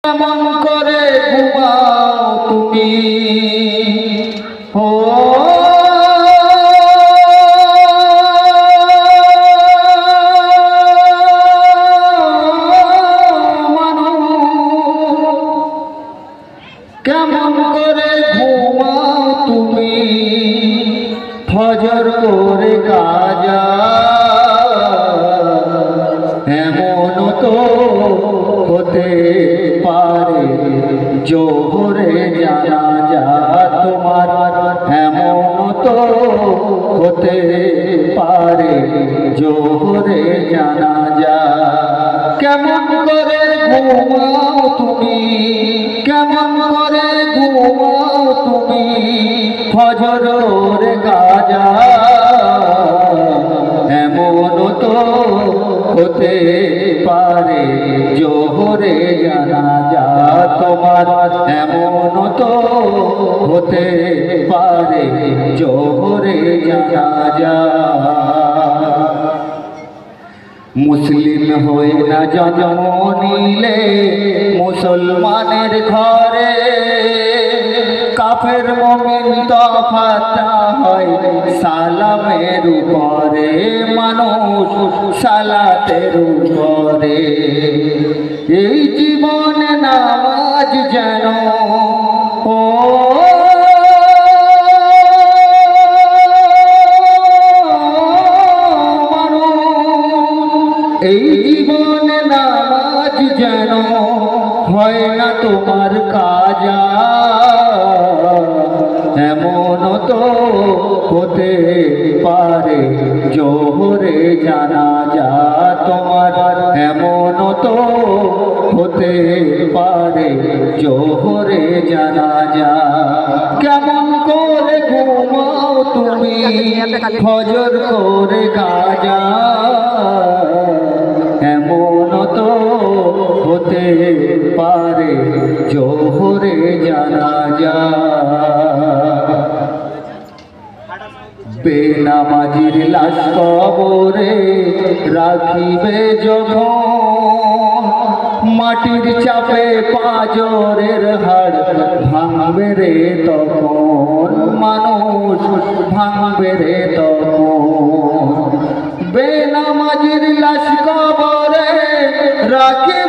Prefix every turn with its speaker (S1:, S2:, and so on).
S1: কেমন করে ঘুমাও তুমি ও কেমন করে ঘুমাও তুমি ফজর করে কাজা এমন তো হতে পারে জোহরে জানাজা তোমার এমন তো হতে পারে জোহরে জানাজা কেমন করে ঘুমাও তুমি কেমন করে ঘুমাও তুমি ফজরের কাজা এমন তো হতে পারে জোহরে জানাজা তোমার এমন তো হতে পারে জোহরে জানাজা মুসলিম হয়ে না জন্ম নিলে মুসলমানের ঘরে কাফের মুমিন তফাৎ হয় সালামের উপরে মানুষ সালাতের উপরে এই জীবনে নামাজ যেন ও এই জীবনে নামাজ যেন হয় না তোমার কাজা এমন তো হতে পারে জোহরে জানাজা তোমার এমন তো হতে পারে জোহরে জানাজা কেমন করে ঘুমাও তুমি ফজর করে কাজা এমন তো হতে পারে জোহরে জানাজা বেনামাজির লাশ কবরে রাখিবে যখন মাটির চাপে পাঁজরের হাড় ভাঙবে রে তখন মানুষ ভাঙবে রে তখন বেনামাজির লাশ কবরে রাখি